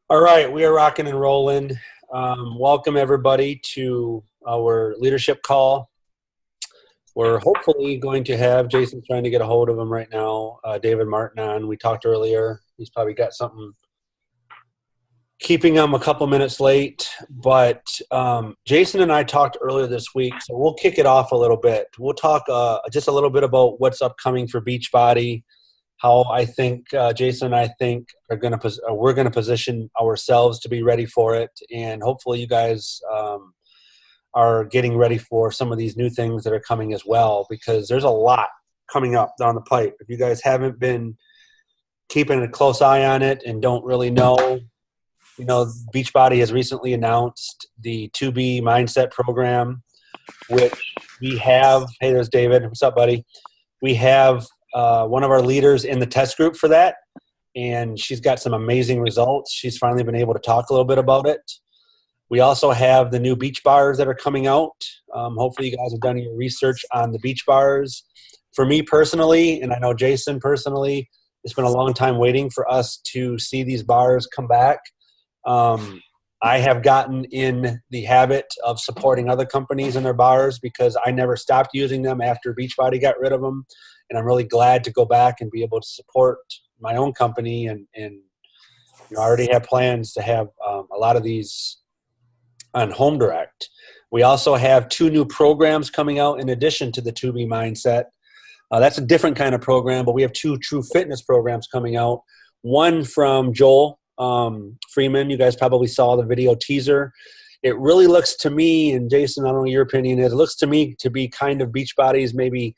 All right, we are rocking and rolling. Welcome everybody to our leadership call. We're hopefully going to have Jason trying to get a hold of him right now. David Martin on. We talked earlier. He's probably got something keeping him a couple minutes late. But Jason and I talked earlier this week, so we'll kick it off a little bit. We'll talk just a little bit about what's upcoming for Beachbody. How I think Jason and I think we're going to position ourselves to be ready for it, and hopefully you guys are getting ready for some of these new things that are coming as well, because there's a lot coming up down the pipe. If you guys haven't been keeping a close eye on it and don't really know, Beachbody has recently announced the 2B Mindset program, which we have. Hey, there's David. What's up, buddy? We have one of our leaders in the test group for that, and she's got some amazing results. She's finally been able to talk a little bit about it. We also have the new beach bars that are coming out. Hopefully you guys have done your research on the beach bars. For me personally, and I know Jason personally, it's been a long time waiting for us to see these bars come back. I have gotten in the habit of supporting other companies and their bars because I never stopped using them after Beachbody got rid of them. And I'm really glad to go back and be able to support my own company. And I already have plans to have a lot of these on Home Direct. We also have 2 new programs coming out in addition to the 2B Mindset. That's a different kind of program, but we have 2 true fitness programs coming out. One from Joel Freeman. You guys probably saw the video teaser. It really looks to me, and Jason, I don't know what your opinion is, it looks to me to be kind of Beachbody's maybe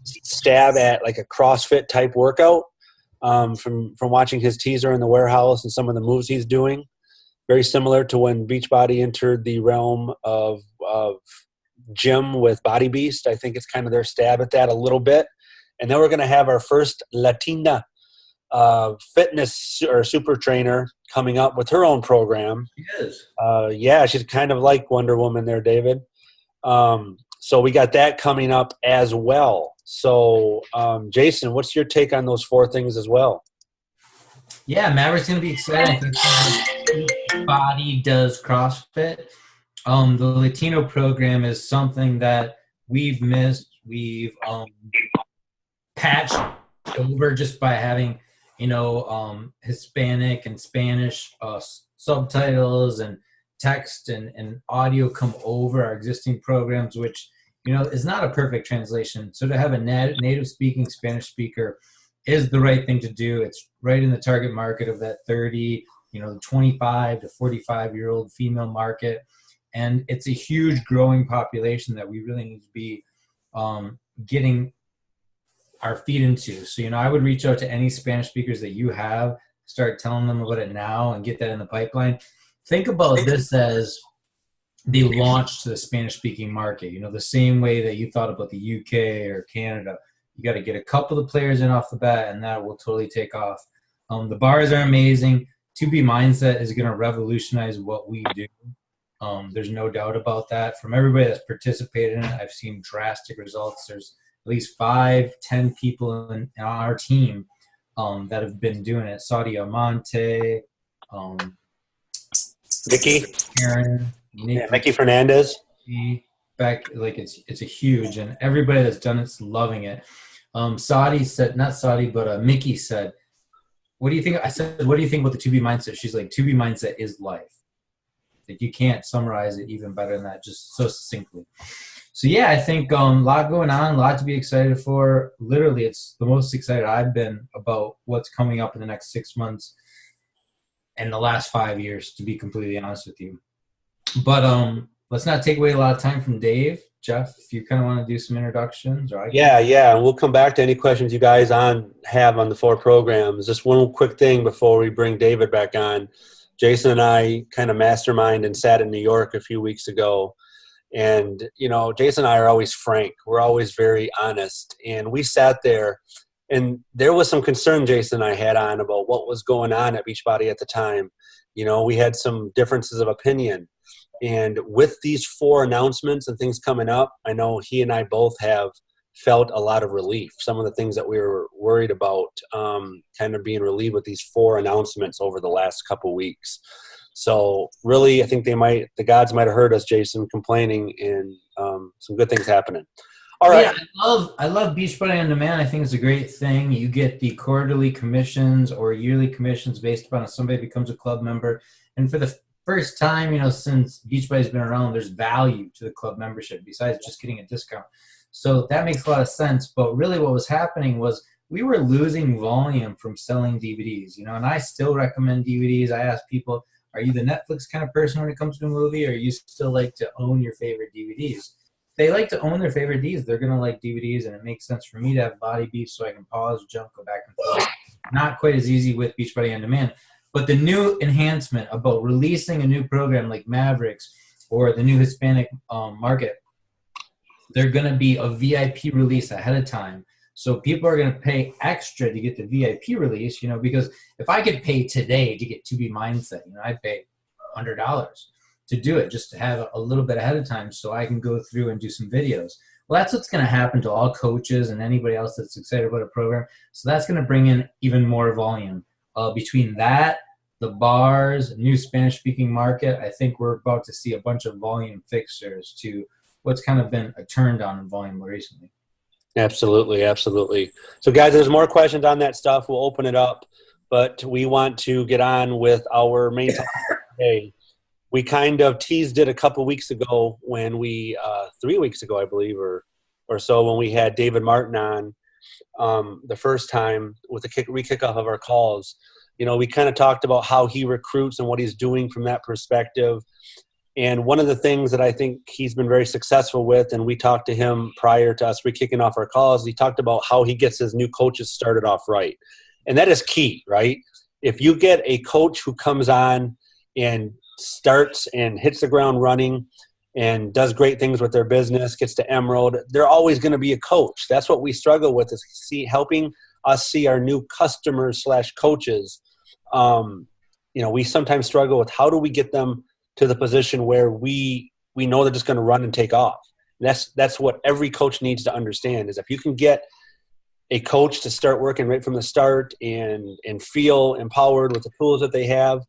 stab at like a CrossFit type workout, from watching his teaser in the warehouse and some of the moves he's doing. Very similar to when Beachbody entered the realm of gym with Body Beast. I think it's kind of their stab at that a little bit. And then we're going to have our first Latina fitness or super trainer coming up with her own program. She is. Yeah, she's kind of like Wonder Woman there, David. So we got that coming up as well. So, Jason, what's your take on those 4 things as well? Yeah, Maverick's going to be exciting. Body does CrossFit. The Latino program is something that we've missed. We've patched over just by having, Hispanic and Spanish subtitles and text and audio come over our existing programs, which is not a perfect translation. So to have a native speaking Spanish speaker is the right thing to do. It's right in the target market of that 30, 25 to 45-year-old female market. And it's a huge growing population that we really need to be getting our feet into. So, I would reach out to any Spanish speakers that you have, start telling them about it now and get that in the pipeline. Think about this as the launch to the Spanish-speaking market. The same way that you thought about the UK or Canada. You got to get a couple of players in off the bat, and that will totally take off. The bars are amazing. 2B Mindset is going to revolutionize what we do. There's no doubt about that. From everybody that's participated in it, I've seen drastic results. There's at least 5-10 people in our team that have been doing it. Saudi Amante, Vicky, Aaron, Mickey Fernandez. Back, like it's a huge, and everybody that's done it's loving it. Saudi said, not Saudi, but Mickey said, "What do you think?" I said, "What do you think about the 2B Mindset?" She's like, "2B Mindset is life." Like you can't summarize it even better than that, just so succinctly. So yeah, I think a lot going on, a lot to be excited for. Literally, it's the most excited I've been about what's coming up in the next 6 months and the last 5 years, to be completely honest with you. But let's not take away a lot of time from Dave. Jeff, if you kind of want to do some introductions. Or Yeah. We'll come back to any questions you guys have on the 4 programs. Just one quick thing before we bring David back on. Jason and I kind of mastermind and sat in New York a few weeks ago. And, Jason and I are always frank. We're always very honest. And we sat there, and there was some concern Jason and I had on about what was going on at Beachbody at the time. We had some differences of opinion. And with these 4 announcements and things coming up, I know he and I both have felt a lot of relief. Some of the things that we were worried about kind of being relieved with these 4 announcements over the last couple weeks. So really, I think the gods might have heard us, Jason, complaining, and some good things happening. All right. Yeah, I love Beachbody on Demand. I think it's a great thing. You get the quarterly commissions or yearly commissions based upon if somebody becomes a club member. And for the first time, since Beachbody's been around, there's value to the club membership besides just getting a discount. So that makes a lot of sense. But really what was happening was we were losing volume from selling DVDs, and I still recommend DVDs. I ask people, are you the Netflix kind of person when it comes to a movie, or you still like to own your favorite DVDs? They like to own their favorite DVDs. They're going to like DVDs, and it makes sense for me to have body beef so I can pause, jump, go back and forth. Not quite as easy with Beachbody On Demand. But the new enhancement about releasing a new program like Mavericks or the new Hispanic market, they're going to be a VIP release ahead of time. So people are going to pay extra to get the VIP release, because if I could pay today to get 2B Mindset, I'd pay $100 to do it, just to have a little bit ahead of time so I can go through and do some videos. Well, that's what's going to happen to all coaches and anybody else that's excited about a program. So that's going to bring in even more volume. Between that, the bars, new Spanish-speaking market, I think we're about to see a bunch of volume fixers to what's kind of been a turned on in volume recently. Absolutely, absolutely. So, guys, there's more questions on that stuff. We'll open it up, but we want to get on with our main topic today. We kind of teased it a couple weeks ago when 3 weeks ago, I believe, or so, when we had David Martin on the first time with the kickoff of our calls. We kind of talked about how he recruits and what he's doing from that perspective. And one of the things that I think he's been very successful with, and we talked to him prior to us kicking off our calls, he talked about how he gets his new coaches started off right. And that is key, right? If you get a coach who comes on and starts and hits the ground running and does great things with their business, gets to Emerald, they're always going to be a coach. That's what we struggle with, is helping us see our new customers / coaches. We sometimes struggle with how do we get them to the position where we know they're just going to run and take off. And that's what every coach needs to understand, is if you can get a coach to start working right from the start and feel empowered with the tools that they have,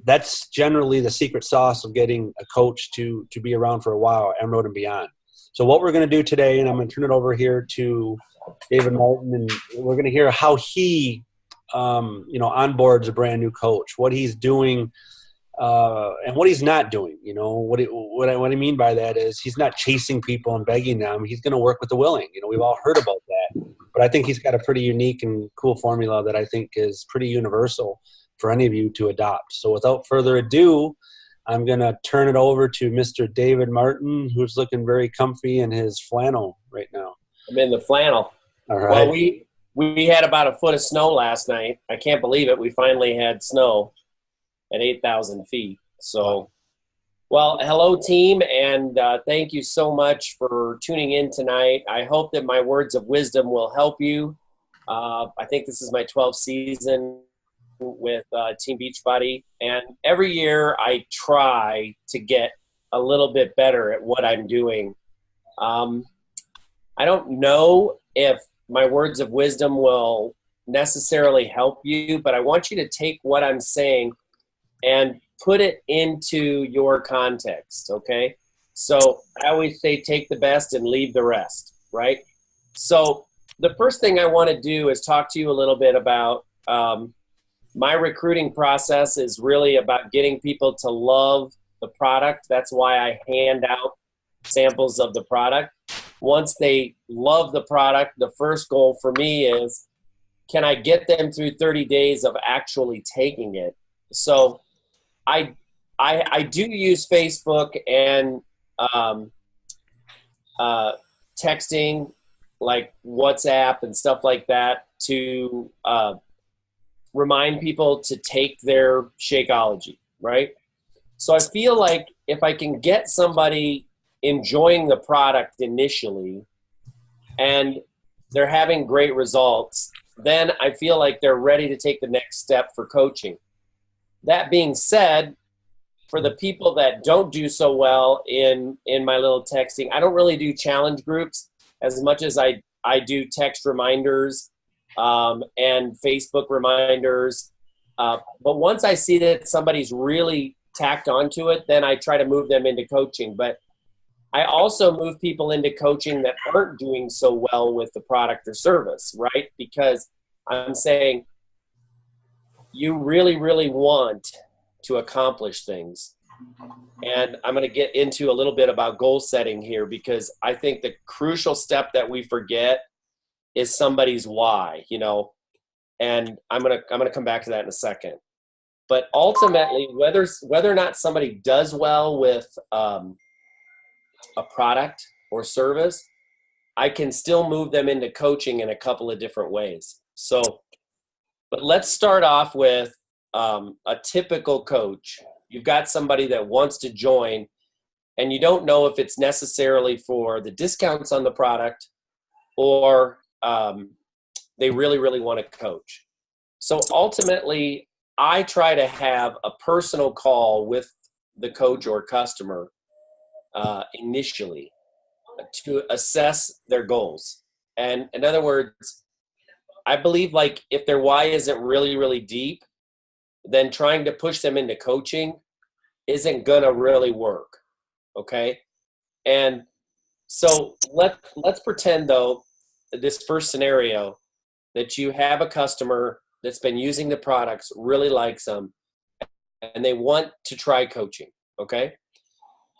that's generally the secret sauce of getting a coach to be around for a while, Emerald and beyond. So what we're going to do today, and I'm going to turn it over here to David Martin, and we're going to hear how he onboards a brand new coach, what he's doing, and what he's not doing. What I mean by that is he's not chasing people and begging them. He's going to work with the willing. We've all heard about that, but I think he's got a pretty unique and cool formula that I think is pretty universal for any of you to adopt. So without further ado, I'm going to turn it over to Mr. David Martin, who's looking very comfy in his flannel right now. I'm in the flannel. All right. Well, we had about a foot of snow last night. I can't believe it. We finally had snow at 8,000 feet. So, well, hello, team, and thank you so much for tuning in tonight. I hope that my words of wisdom will help you. I think this is my 12th season with Team Beachbody, and every year I try to get a little bit better at what I'm doing. I don't know if my words of wisdom will necessarily help you, but I want you to take what I'm saying and put it into your context, okay? So I always say take the best and leave the rest, right? So the first thing I want to do is talk to you a little bit about my recruiting process is really about getting people to love the product. That's why I hand out samples of the product. Once they love the product, the first goal for me is, can I get them through 30 days of actually taking it? So I do use Facebook and texting, like WhatsApp and stuff like that, to remind people to take their Shakeology, right? So I feel like if I can get somebody enjoying the product initially and they're having great results, then I feel like they're ready to take the next step for coaching. That being said, for the people that don't do so well in my little texting, I don't really do challenge groups. as much as I do text reminders and Facebook reminders. But once I see that somebody's really tacked onto it, then I try to move them into coaching. But I also move people into coaching that aren't doing so well with the product or service, right? Because I'm saying you really, really want to accomplish things. And I'm going to get into a little bit about goal setting here, because I think the crucial step that we forget is somebody's why, you know, and I'm going to come back to that in a second. But ultimately, whether or not somebody does well with a product or service, I can still move them into coaching in a couple of different ways. So, but let's start off with a typical coach. You've got somebody that wants to join, and you don't know if it's necessarily for the discounts on the product, or they really, really want to coach. So ultimately, I try to have a personal call with the coach or customer initially to assess their goals. And in other words, I believe, like, if their why isn't really, really deep, then trying to push them into coaching isn't gonna really work. Okay. And so let's pretend, though, this first scenario, that you have a customer that's been using the products, really likes them, and they want to try coaching. Okay.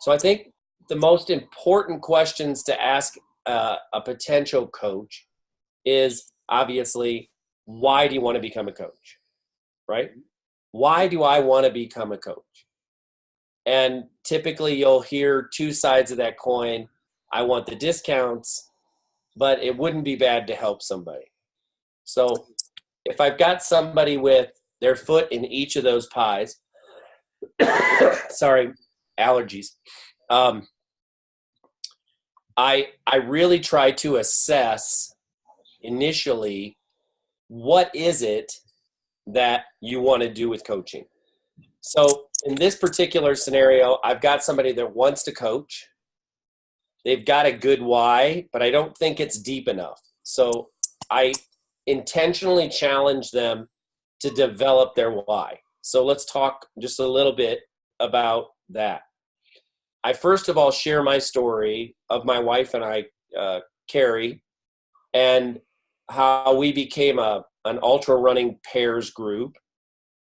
So I think the most important questions to ask a potential coach is, obviously, why do you want to become a coach, right? Why do I want to become a coach? And typically you'll hear two sides of that coin. I want the discounts, but it wouldn't be bad to help somebody. So if I've got somebody with their foot in each of those pies, sorry, allergies. I really try to assess initially, what is it that you want to do with coaching? So in this particular scenario, I've got somebody that wants to coach. They've got a good why, but I don't think it's deep enough. So I intentionally challenge them to develop their why. So let's talk just a little bit about that. I first of all share my story of my wife and I, Carrie, and how we became an ultra running pairs group,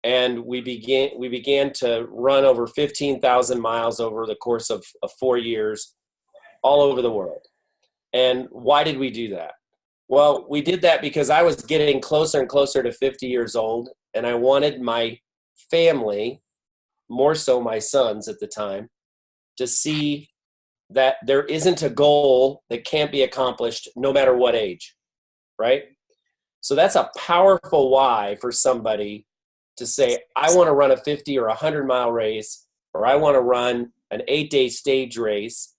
and we began to run over 15,000 miles over the course of 4 years, all over the world. And why did we do that? Well, we did that because I was getting closer and closer to 50 years old, and I wanted my family, more so my sons at the time, to see that there isn't a goal that can't be accomplished no matter what age, right? So that's a powerful why for somebody to say, I want to run a 50 or 100-mile race, or I want to run an 8-day stage race,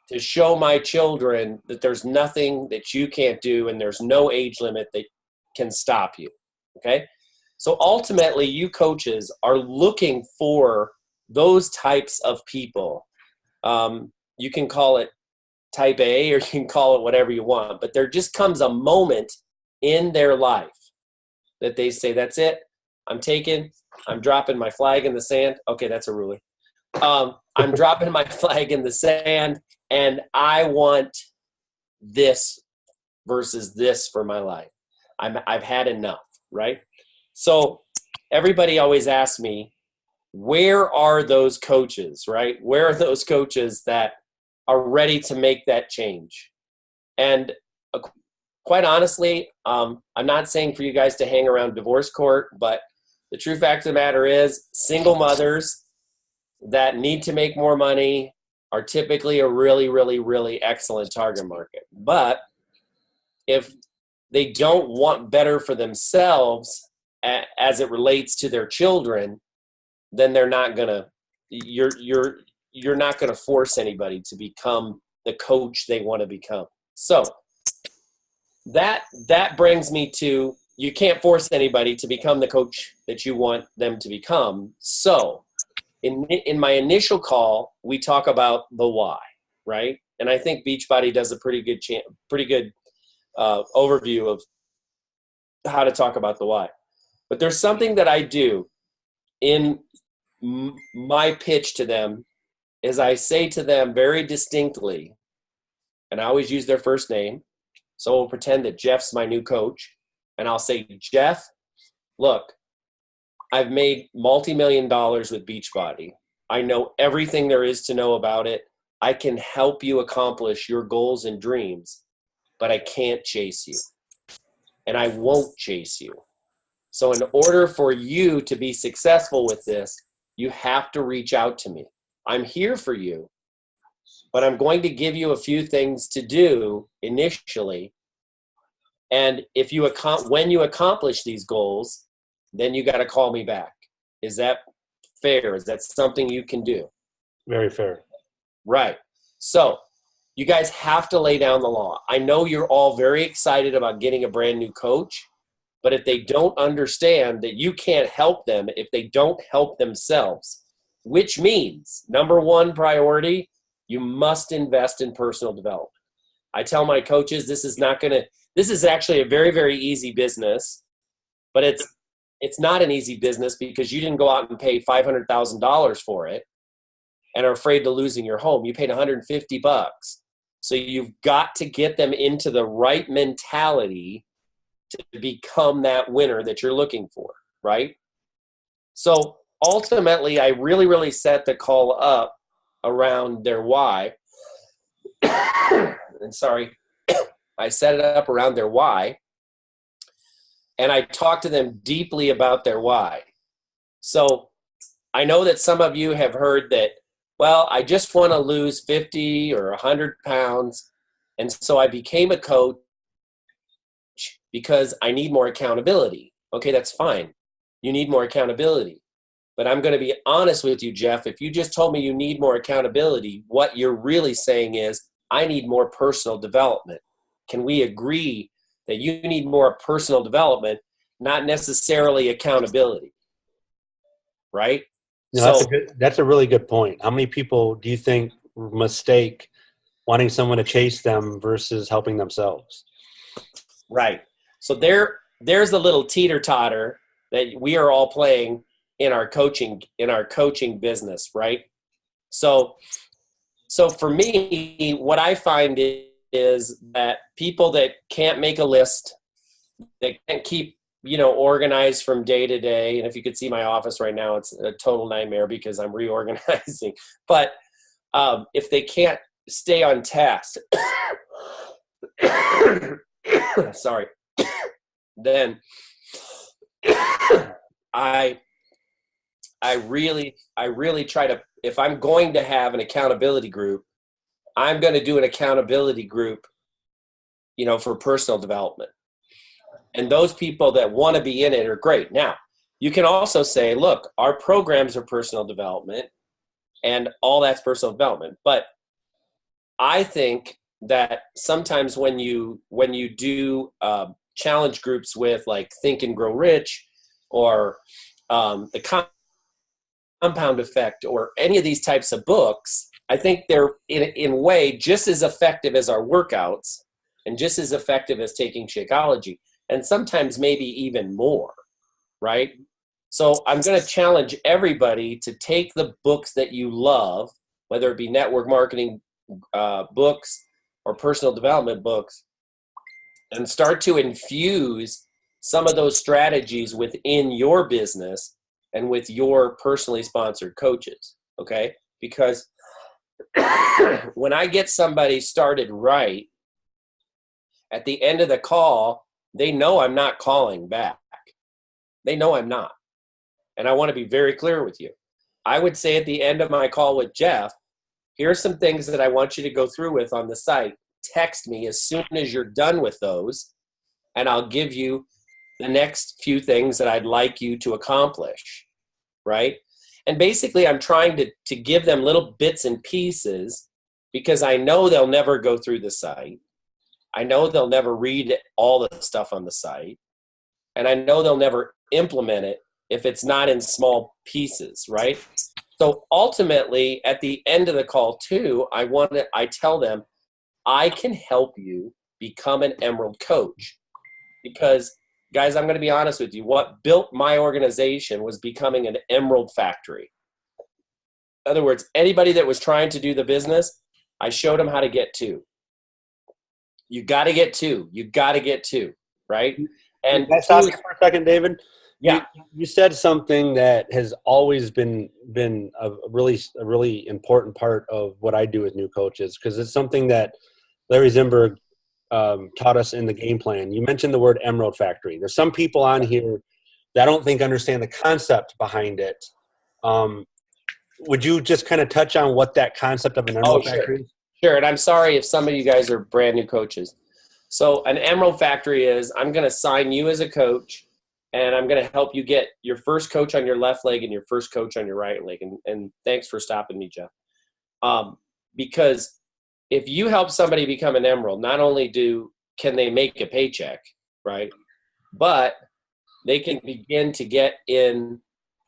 to show my children that there's nothing that you can't do and there's no age limit that can stop you, okay? So ultimately, you coaches are looking for those types of people. You can call it type A, or you can call it whatever you want, but there just comes a moment in their life that they say, that's it, I'm dropping my flag in the sand. Okay, that's a ruler. I'm dropping my flag in the sand, and I want this versus this for my life. I've had enough, right? So everybody always asks me, where are those coaches, right? Where are those coaches that are ready to make that change? And quite honestly, I'm not saying for you guys to hang around divorce court, but the true fact of the matter is, single mothers that need to make more money are typically a really, really, really excellent target market. But if they don't want better for themselves as it relates to their children, then they're not gonna. You're not gonna force anybody to become the coach they want to become. So that brings me to, you can't force anybody to become the coach that you want them to become. So in my initial call, we talk about the why, right? and I think Beachbody does a pretty good overview of how to talk about the why. But there's something that I do in my pitch to them is I say to them very distinctly, and I always use their first name. So we'll pretend that Jeff's my new coach. And I'll say, Jeff, look, I've made multi-million dollars with Beachbody. I know everything there is to know about it. I can help you accomplish your goals and dreams, but I can't chase you. And I won't chase you. So in order for you to be successful with this, you have to reach out to me. I'm here for you, but I'm going to give you a few things to do initially. And if you when you accomplish these goals, then you got to call me back. Is that fair? Is that something you can do? Very fair. Right. So you guys have to lay down the law. I know you're all very excited about getting a brand new coach, but if they don't understand that you can't help them if they don't help themselves, which means number one priority, you must invest in personal development. I tell my coaches this is actually a very, very easy business, but it's not an easy business because you didn't go out and pay $500,000 for it and are afraid of losing your home. You paid $150. So you've got to get them into the right mentality to become that winner that you're looking for, right? So ultimately, I really, really set the call up around their why. And sorry, I set it up around their why. And I talked to them deeply about their why. So I know that some of you have heard that, well, I just want to lose 50 or 100 pounds. And so I became a coach because I need more accountability. Okay, that's fine. You need more accountability. But I'm going to be honest with you, Jeff. If you just told me you need more accountability, what you're really saying is, I need more personal development. Can we agree that you need more personal development, not necessarily accountability? Right? No, that's a really good point. How many people do you think mistake wanting someone to chase them versus helping themselves? Right. So there's the little teeter-totter that we are all playing in our coaching business, right? So for me, what I find is that people that can't make a list, that can't keep, organized from day to day. And if you could see my office right now, it's a total nightmare because I'm reorganizing. But if they can't stay on task, sorry, then I really try to, if I'm going to have an accountability group, I'm going to do an accountability group, for personal development. And those people that want to be in it are great. Now, you can also say, look, our programs are personal development and all that's personal development. But I think that sometimes when you do challenge groups with like Think and Grow Rich or the Compound Effect or any of these types of books, I think they're in a way just as effective as our workouts and just as effective as taking Shakeology, and sometimes maybe even more, right? So I'm going to challenge everybody to take the books that you love, whether it be network marketing books or personal development books, and start to infuse some of those strategies within your business and with your personally sponsored coaches, okay? Because when I get somebody started right, at the end of the call, they know I'm not calling back. They know I'm not. And I want to be very clear with you. I would say at the end of my call with Jeff, here are some things that I want you to go through with on the site. Text me as soon as you're done with those, and I'll give you the next few things that I'd like you to accomplish, right? And basically, I'm trying to give them little bits and pieces because I know they'll never go through the site. I know they'll never read all the stuff on the site. And I know they'll never implement it if it's not in small pieces, right? So ultimately, at the end of the call too, I tell them, I can help you become an Emerald coach. Because, guys, I'm going to be honest with you. What built my organization was becoming an Emerald factory. In other words, anybody that was trying to do the business, I showed them how to get to. You got to get to. You got to get to, right? And can I stop you for a second, David? Yeah. You said something that has always been a really important part of what I do with new coaches, because it's something that Larry Zimberg taught us in the game plan. You mentioned the word Emerald Factory. There's some people on here that I don't think understand the concept behind it. Would you just kind of touch on what that concept of an Emerald Factory is? Sure. And I'm sorry if some of you guys are brand new coaches. So an Emerald Factory is, I'm going to sign you as a coach, and I'm going to help you get your first coach on your left leg and your first coach on your right leg. And thanks for stopping me, Jeff. Because if you help somebody become an Emerald, not only can they make a paycheck, right, but they can begin to get in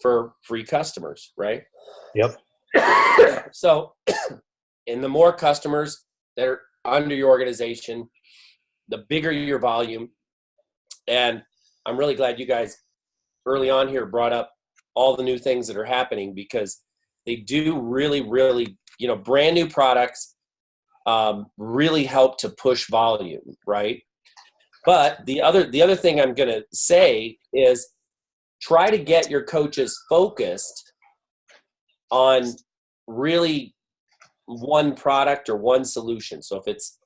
for free customers, right? Yep. So, and the more customers that are under your organization, the bigger your volume. And I'm really glad you guys early on here brought up all the new things that are happening, because they do really, really, brand new products really help to push volume, right? But the other thing I'm going to say is try to get your coaches focused on really one product or one solution. So if it's,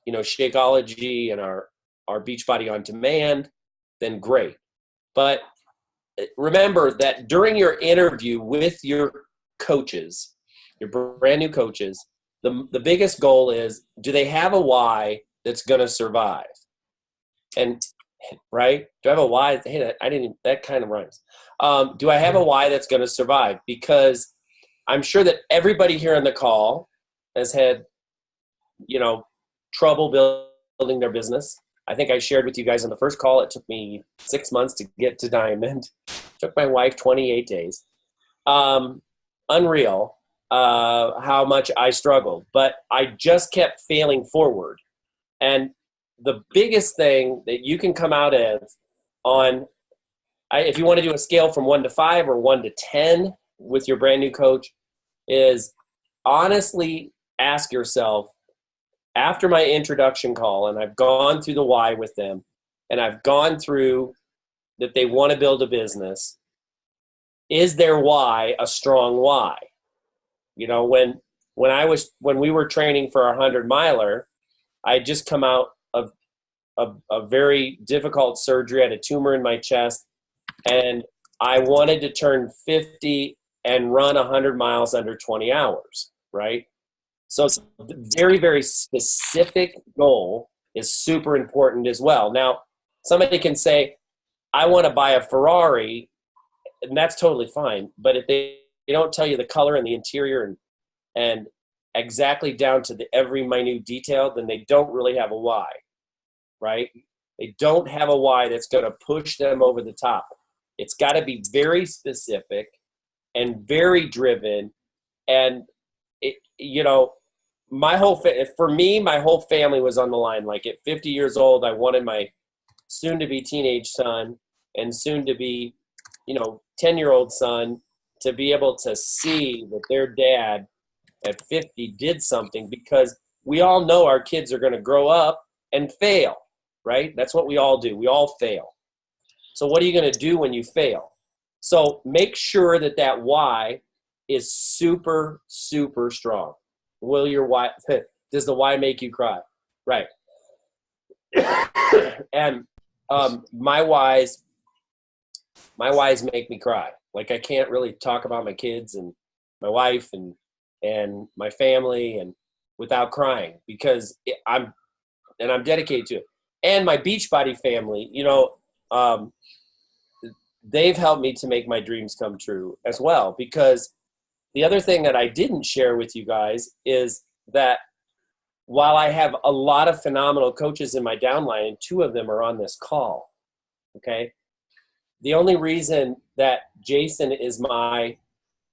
Shakeology and our Beachbody on Demand, then great. But remember that during your interview with your coaches, your brand new coaches, the biggest goal is, do they have a why that's going to survive? And right? Do I have a why? Hey, that kind of rhymes. Do I have a why that's going to survive? Because I'm sure that everybody here on the call has had, trouble building their business. I think I shared with you guys on the first call, it took me 6 months to get to Diamond. It took my wife 28 days. Unreal how much I struggled. But I just kept failing forward. And the biggest thing that you can come out of if you want to do a scale from 1 to 5 or 1 to 10 with your brand new coach, is honestly ask yourself, after my introduction call, and I've gone through the why with them, and I've gone through that they want to build a business, is their why a strong why? When we were training for our 100-miler, I had just come out of a very difficult surgery. I had a tumor in my chest, and I wanted to turn 50 and run 100 miles under 20 hours, right? So it's a very, very specific goal is super important as well. Now, somebody can say, I want to buy a Ferrari, and that's totally fine. But if they don't tell you the color and the interior and exactly down to every minute detail, then they don't really have a why, right? They don't have a why that's going to push them over the top. It's got to be very specific and very driven. And my whole family was on the line. Like at 50 years old, I wanted my soon-to-be teenage son and soon-to-be, 10-year-old son to be able to see that their dad at 50 did something, because we all know our kids are going to grow up and fail, right? That's what we all do. We all fail. So what are you going to do when you fail? So make sure that why is super, super strong. Does the why make you cry? Right. And my whys make me cry. Like I can't really talk about my kids and my wife and my family and without crying, because I'm dedicated to it. And my Beachbody family, they've helped me to make my dreams come true as well. Because the other thing that I didn't share with you guys is that while I have a lot of phenomenal coaches in my downline, and 2 of them are on this call, okay, the only reason that Jason is my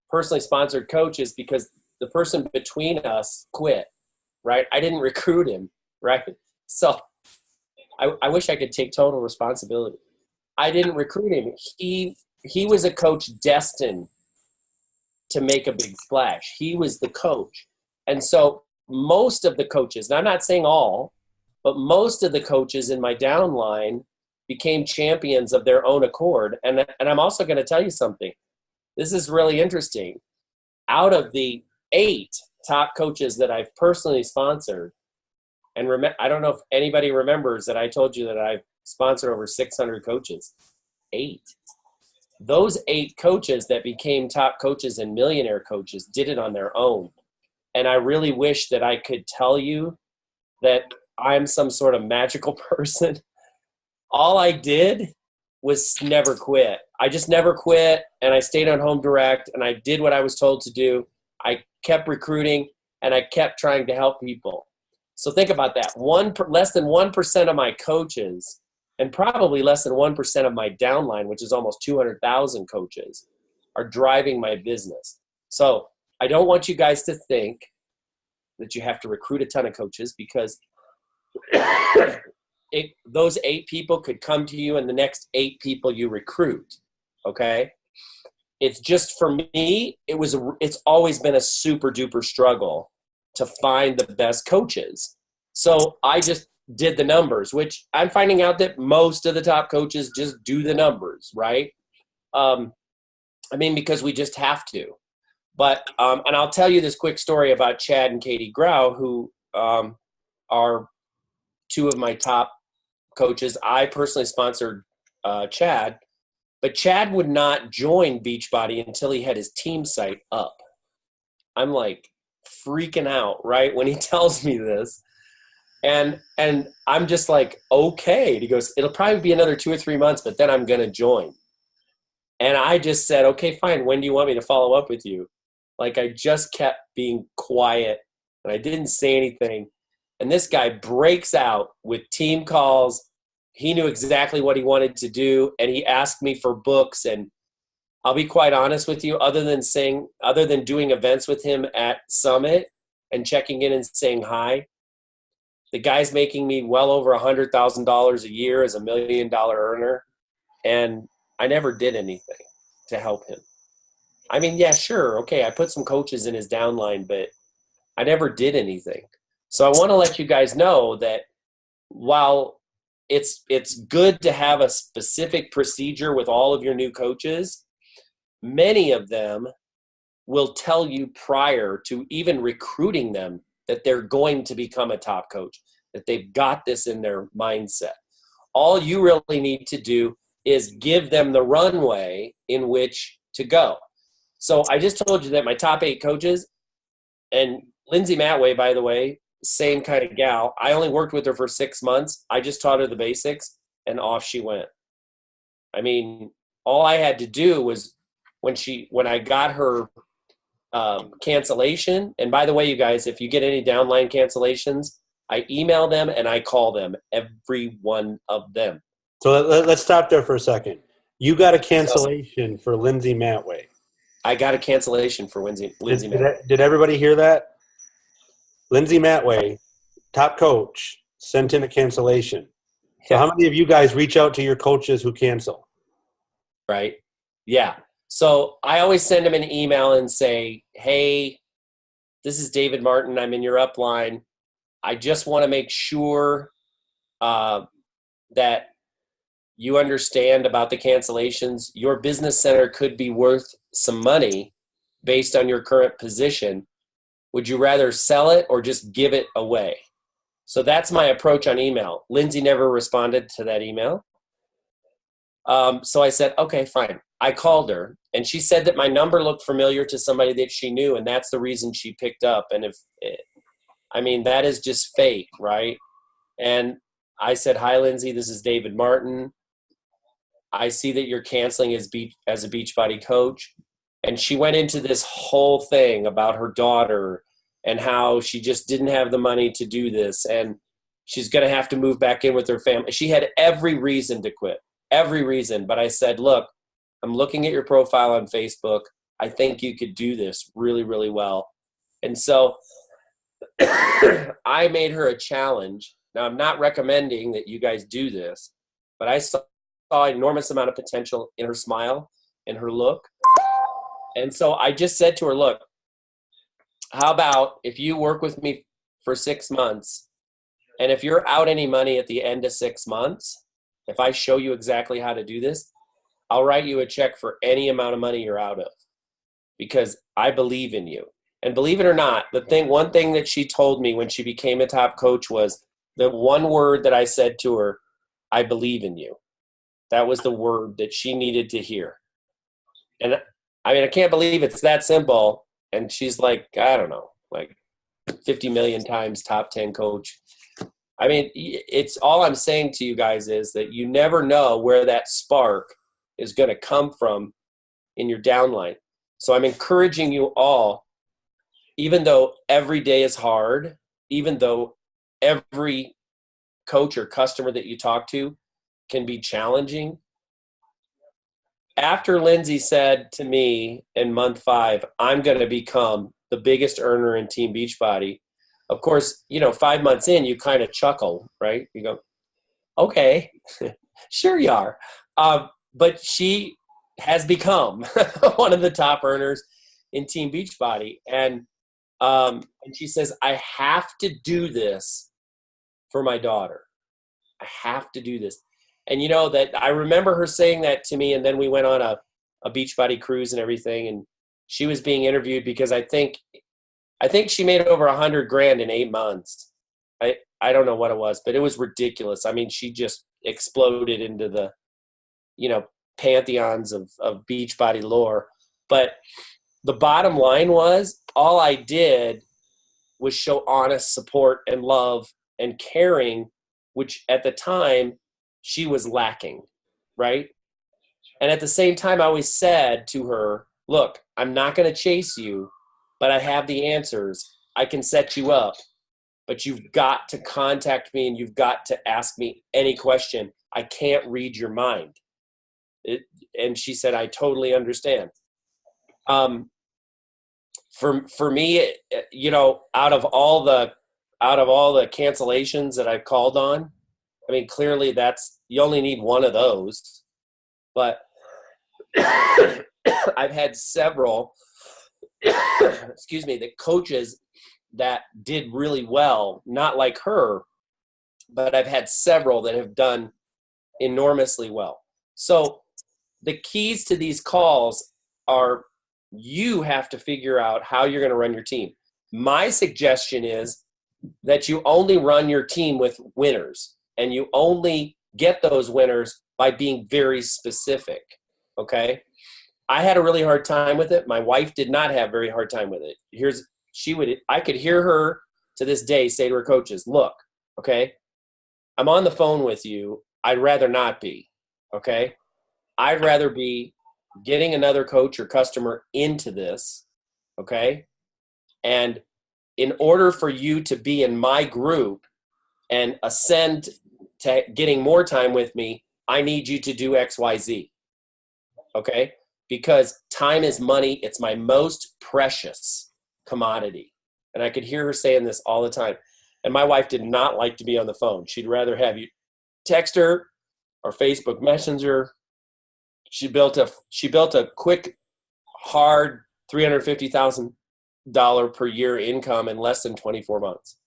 personally sponsored coach is because the person between us quit. right? I didn't recruit him, right? So I wish I could take total responsibility. I didn't recruit him. He was a coach destined to make a big splash. He was the coach. And so most of the coaches, and I'm not saying all, but most of the coaches in my downline became champions of their own accord. And I'm also going to tell you something. This is really interesting. Out of the 8 top coaches that I've personally sponsored, and I don't know if anybody remembers that I told you that I've sponsored over 600 coaches. 8. Those 8 coaches that became top coaches and millionaire coaches did it on their own. And I really wish that I could tell you that I'm some sort of magical person. All I did was never quit. I just never quit, and I stayed on home direct, and I did what I was told to do. I kept recruiting, and I kept trying to help people. So think about that. Less than 1% of my coaches, and probably less than 1% of my downline, which is almost 200,000 coaches, are driving my business. So I don't want you guys to think that you have to recruit a ton of coaches, because those 8 people could come to you and the next 8 people you recruit. Okay. It's just, for me, it's always been a super duper struggle to find the best coaches. So I just did the numbers, which I'm finding out that most of the top coaches just do the numbers, right? Because we just have to. But, and I'll tell you this quick story about Chad and Katie Grau, who are 2 of my top coaches. I personally sponsored Chad, but Chad would not join Beachbody until he had his team site up. I'm like freaking out, right, when he tells me this. And I'm just like, okay. And he goes, it'll probably be another 2 or 3 months, but then I'm going to join. And I just said, okay, fine. When do you want me to follow up with you? Like, I just kept being quiet, and I didn't say anything. And this guy breaks out with team calls. He knew exactly what he wanted to do, and he asked me for books. And I'll be quite honest with you, other than doing events with him at Summit and checking in and saying hi, the guy's making me well over $100,000 a year as a $1 million earner, and I never did anything to help him. I mean, yeah, sure, okay, I put some coaches in his downline, but I never did anything. So I want to let you guys know that while it's good to have a specific procedure with all of your new coaches, many of them will tell you prior to even recruiting them that they're going to become a top coach, that they've got this in their mindset. All you really need to do is give them the runway in which to go. So I just told you that my top 8 coaches, and Lindsay Matway, by the way, same kind of gal. I only worked with her for 6 months. I just taught her the basics, and off she went. I mean, all I had to do was when I got her cancellation, and by the way, you guys, if you get any downline cancellations, I email them and I call them, every one of them. So let's stop there for a second. You got a cancellation for Lindsay Matway. I got a cancellation for Lindsay Matway. Did everybody hear that? Lindsay Matway, top coach, sent in a cancellation. So how many of you guys reach out to your coaches who cancel? Right. Yeah. So I always send them an email and say, hey, this is David Martin. I'm in your upline. I just want to make sure that you understand about the cancellations. Your business center could be worth some money based on your current position. Would you rather sell it or just give it away? So that's my approach on email. Lindsay never responded to that email. So I said, okay, fine. I called her, and she said that my number looked familiar to somebody that she knew, and that's the reason she picked up. And that is just fake, right? And I said, hi, Lindsay, this is David Martin. I see that you're canceling as a Beachbody coach. And she went into this whole thing about her daughter and how she just didn't have the money to do this, and she's going to have to move back in with her family. She had every reason to quit, every reason. But I said, look, I'm looking at your profile on Facebook. I think you could do this really, really well. And so I made her a challenge. Now, I'm not recommending that you guys do this, but I saw an enormous amount of potential in her smile and her look. And so I just said to her, look, how about if you work with me for 6 months, and if you're out any money at the end of 6 months, if I show you exactly how to do this, I'll write you a check for any amount of money you're out of, because I believe in you. And believe it or not, one thing that she told me when she became a top coach was the one word that I said to her, I believe in you. That was the word that she needed to hear. And I mean, I can't believe it's that simple. And she's like, I don't know, like 50 million times top 10 coach. I mean, it's all I'm saying to you guys is that you never know where that spark is going to come from in your downline. So I'm encouraging you all, even though every day is hard, even though every coach or customer that you talk to can be challenging. After Lindsay said to me in month 5, I'm going to become the biggest earner in Team Beachbody, of course, 5 months in, you kind of chuckle, right? You go, okay, sure you are. But she has become one of the top earners in Team Beachbody. And she says, I have to do this for my daughter. I have to do this. And that I remember her saying that to me, and then we went on a Beachbody cruise and everything, and she was being interviewed because I think she made over $100,000 in 8 months. I don't know what it was, but it was ridiculous. I mean, she just exploded into the, pantheons of Beachbody lore. But the bottom line was, all I did was show honest support and love and caring, which at the time she was lacking, right? And at the same time, I always said to her, look, I'm not going to chase you, but I have the answers. I can set you up, but you've got to contact me and you've got to ask me any question. I can't read your mind. And she said, I totally understand. For me, out of all the cancellations that I've called on, I mean, clearly you only need one of those, but I've had several, the coaches that did really well, not like her, but I've had several that have done enormously well. So the keys to these calls are, you have to figure out how you're going to run your team. My suggestion is that you only run your team with winners, and you only get those winners by being very specific, okay? I had a really hard time with it. My wife did not have a very hard time with it. I could hear her to this day say to her coaches, look, okay, I'm on the phone with you. I'd rather not be, okay? I'd rather be getting another coach or customer into this, okay? And in order for you to be in my group and ascend to getting more time with me, I need you to do X, Y, Z, okay? Because time is money. It's my most precious commodity. And I could hear her saying this all the time. And my wife did not like to be on the phone. She'd rather have you text her or Facebook Messenger. She built a quick, hard $350,000 per year income in less than 24 months.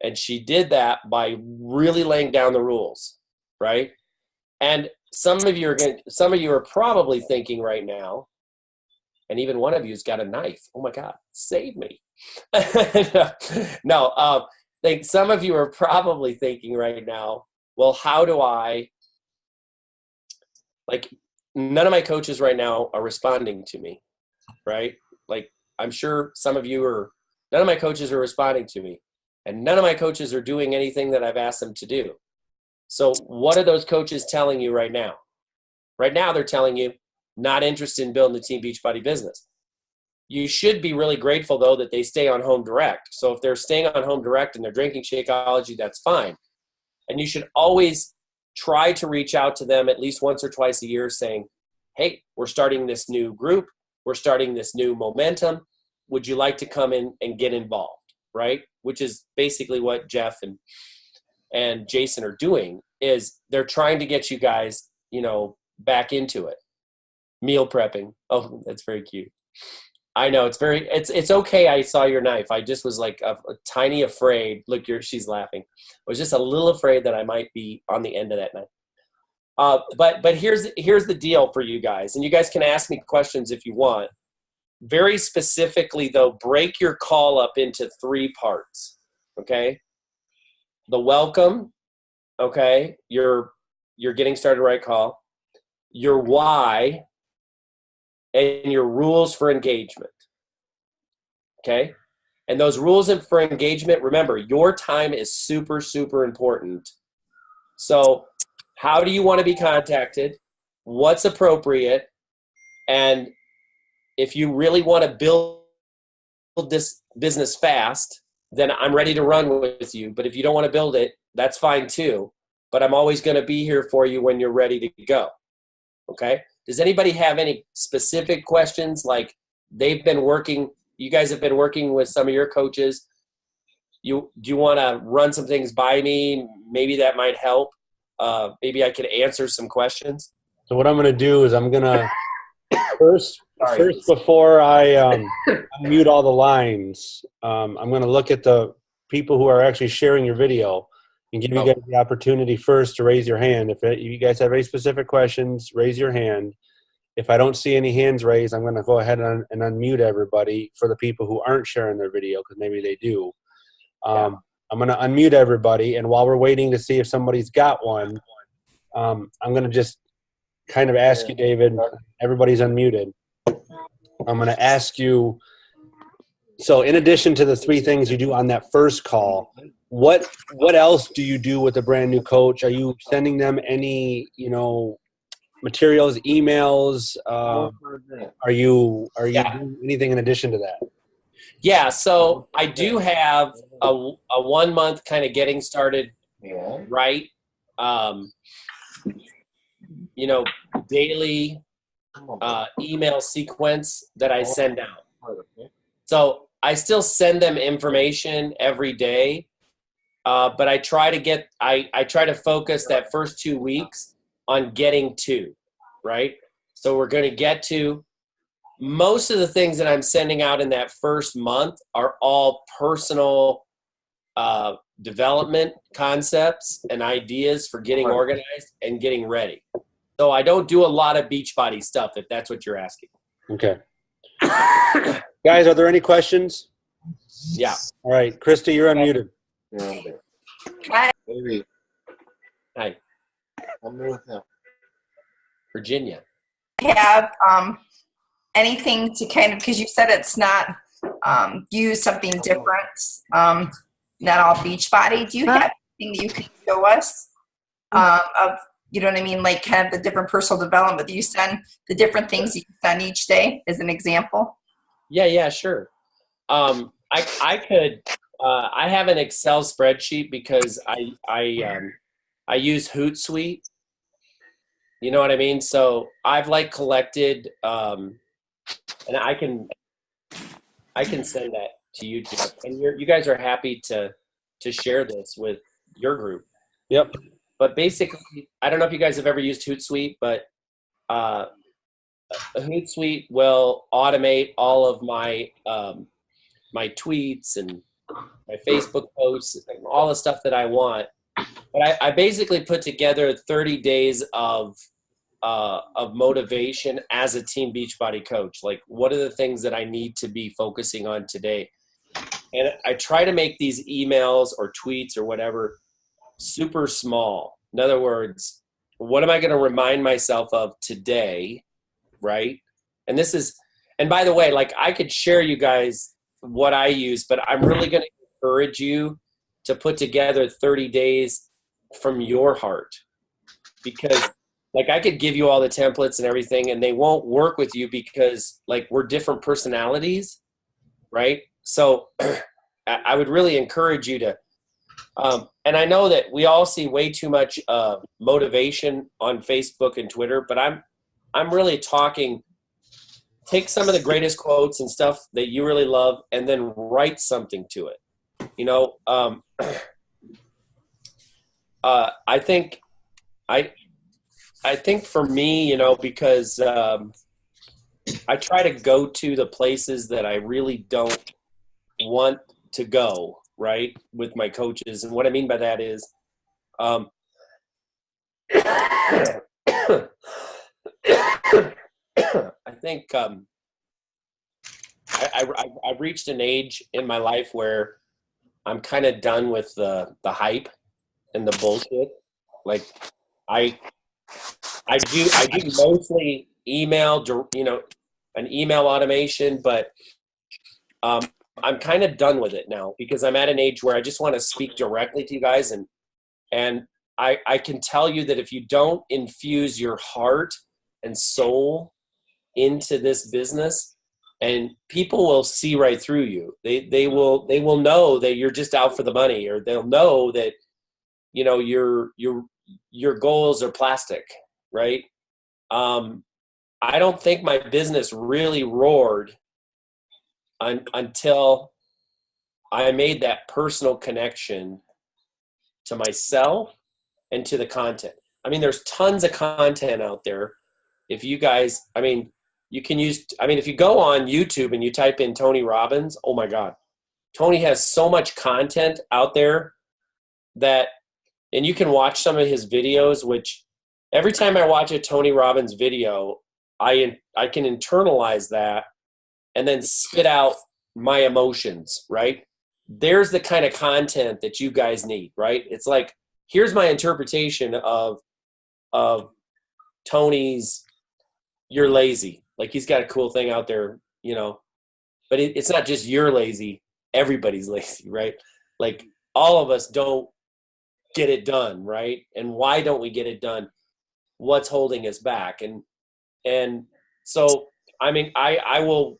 And she did that by really laying down the rules, right? And some of you are probably thinking right now, and even one of you's got a knife. Oh my God, save me. No, I think some of you are probably thinking right now, well, how do I, none of my coaches right now are responding to me, right? I'm sure some of you none of my coaches are responding to me, and none of my coaches are doing anything that I've asked them to do. So what are those coaches telling you right now? Right now, they're telling you, not interested in building the Team Beachbody business. You should be really grateful, though, that they stay on Home Direct. So if they're staying on Home Direct and they're drinking Shakeology, that's fine. And you should always try to reach out to them at least once or twice a year saying, hey, we're starting this new group. We're starting this new momentum. Would you like to come in and get involved? right? Which is basically what Jeff and Jason are doing, is they're trying to get you guys, back into it. Meal prepping. Oh, that's very cute. I know it's okay. I saw your knife. I just was like a tiny afraid. Look, she's laughing. I was just a little afraid that I might be on the end of that knife. But here's the deal for you guys, and you guys can ask me questions if you want. Very specifically though, break your call up into 3 parts. Okay. The welcome. Okay. You're getting started right call. Your why. And your rules for engagement. Okay? And those rules for engagement, remember, your time is super, super important. So how do you want to be contacted? What's appropriate? And if you really want to build this business fast, then I'm ready to run with you. But if you don't want to build it, that's fine too. But I'm always going to be here for you when you're ready to go. Okay? Does anybody have any specific questions? Like you guys have been working with some of your coaches. Do you want to run some things by me? Maybe that might help. Maybe I could answer some questions. So what I'm going to do is I'm going to first before I mute all the lines, I'm going to look at the people who are actually sharing your video and give you guys the opportunity first to raise your hand. If you guys have any specific questions, raise your hand. If I don't see any hands raised, I'm going to go ahead and unmute everybody for the people who aren't sharing their video, because maybe they do. I'm going to unmute everybody, and while we're waiting to see if somebody's got one, I'm going to just kind of ask you, David, everybody's unmuted. I'm going to ask you, so in addition to the 3 things you do on that first call, what else do you do with a brand new coach? Are you sending them any, materials, emails? Are you doing anything in addition to that? Yeah, so I do have a 1 month kind of getting started right. Daily email sequence that I send out. So I still send them information every day, but I try to focus that first 2 weeks on getting to, right? So we're going to get to most of the things that I'm sending out in that first month are all personal development concepts and ideas for getting organized and getting ready. So I don't do a lot of Beachbody stuff, if that's what you're asking. Okay. Guys, are there any questions? Yeah. All right. Krista, you're unmuted. Hi. Hi. I'm with him. Virginia. Have anything to kind of, because you said it's not use something different, not all Beachbody. Do you have anything that you can show us of, you know what I mean, like kind of the different personal development that you send, the different things you send each day as an example? Yeah, sure. I have an Excel spreadsheet because I use Hootsuite. You know what I mean? So I've collected, and I can send that to you, Jeff. And you guys are happy to share this with your group. Yep. But basically, I don't know if you guys have ever used Hootsuite, but Hootsuite will automate all of my my tweets and my Facebook posts, and all the stuff that I want. But I basically put together 30 days of motivation as a Team Beachbody coach. Like, what are the things that I need to be focusing on today? And I try to make these emails or tweets or whatever super small. In other words, what am I going to remind myself of today, right? And by the way, I could share you guys what I use, but I'm really going to encourage you to put together 30 days from your heart, because I could give you all the templates and everything, and they won't work with you because we're different personalities, right? So I would really encourage you to, and I know that we all see way too much motivation on Facebook and Twitter, but I'm really talking, take some of the greatest quotes and stuff that you really love and then write something to it. You know, I think I think for me, you know, because I try to go to the places that I really don't want to go, right, with my coaches. And what I mean by that is, I think I've reached an age in my life where I'm kind of done with the hype and the bullshit. Like I I do mostly email, you know, an email automation, but um, I'm kind of done with it now because I'm at an age where I just want to speak directly to you guys, and I can tell you that if you don't infuse your heart and soul into this business, and people will see right through you. They will know that you're just out for the money, or they'll know that, you know, your goals are plastic, right? I don't think my business really roared until I made that personal connection to myself and to the content. I mean, there's tons of content out there. If you guys, I mean, you can use, I mean, if you go on YouTube and you type in Tony Robbins, oh my God, Tony has so much content out there that, and you can watch some of his videos, which every time I watch a Tony Robbins video, I can internalize that and then spit out my emotions, right? There's the kind of content that you guys need, right? It's like, here's my interpretation of Tony's "you're lazy." Like, he's got a cool thing out there, you know, but it's not just you're lazy, everybody's lazy, right? Like, all of us don't get it done, right? And why don't we get it done? What's holding us back? And so, I mean, I'll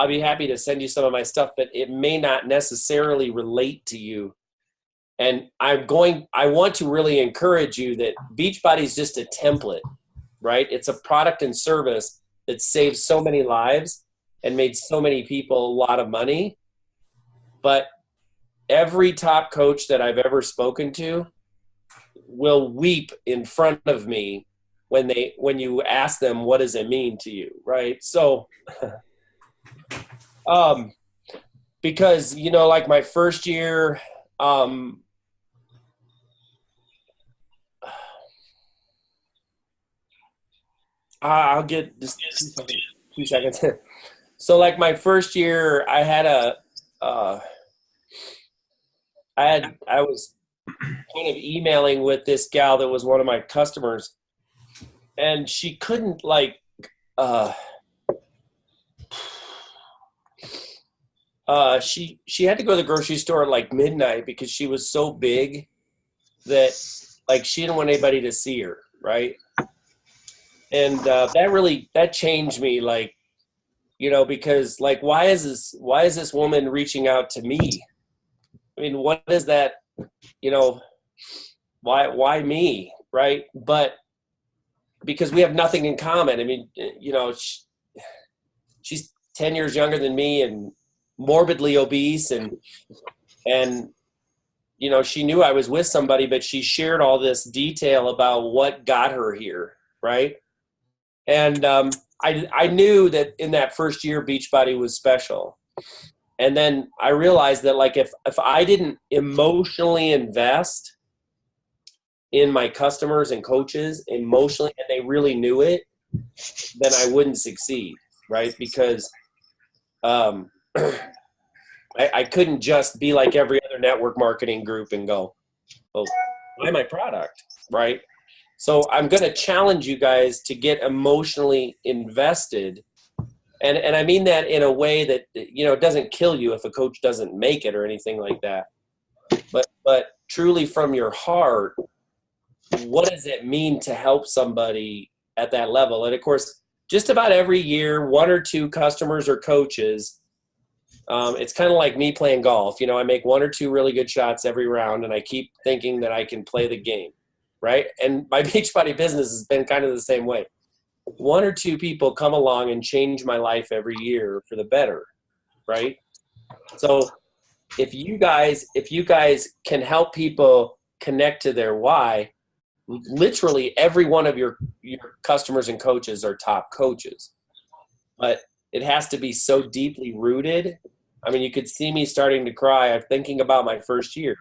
be happy to send you some of my stuff, but it may not necessarily relate to you. And I want to really encourage you that Beachbody is just a template, right? It's a product and service that saved so many lives and made so many people a lot of money. But every top coach that I've ever spoken to will weep in front of me when you ask them, what does it mean to you, right? So because, you know, like my first year, I'll get just 2 seconds. So like my first year, I was kind of emailing with this gal that was one of my customers, and she couldn't she had to go to the grocery store at like midnight because she was so big that like she didn't want anybody to see her, right? And that changed me, like, you know, because like why is this woman reaching out to me? I mean, what is that, you know, why me, right? But because we have nothing in common. I mean, you know, she's 10 years younger than me and morbidly obese, and you know, she knew I was with somebody, but she shared all this detail about what got her here, right? And I knew that in that first year Beachbody was special. And then I realized that like if I didn't emotionally invest in my customers and coaches emotionally, and they really knew it, then I wouldn't succeed, right? Because I couldn't just be like every other network marketing group and go, oh, buy my product, right? So I'm going to challenge you guys to get emotionally invested. And I mean that in a way that, you know, it doesn't kill you if a coach doesn't make it or anything like that. But truly from your heart, what does it mean to help somebody at that level? And of course, just about every year, one or two customers or coaches, it's kind of like me playing golf. You know, I make one or two really good shots every round, and I keep thinking that I can play the game, right? And my Beachbody business has been kind of the same way. One or two people come along and change my life every year for the better, right? So if you guys can help people connect to their why, literally every one of your customers and coaches are top coaches. But it has to be so deeply rooted. I mean, you could see me starting to cry. I'm thinking about my first year,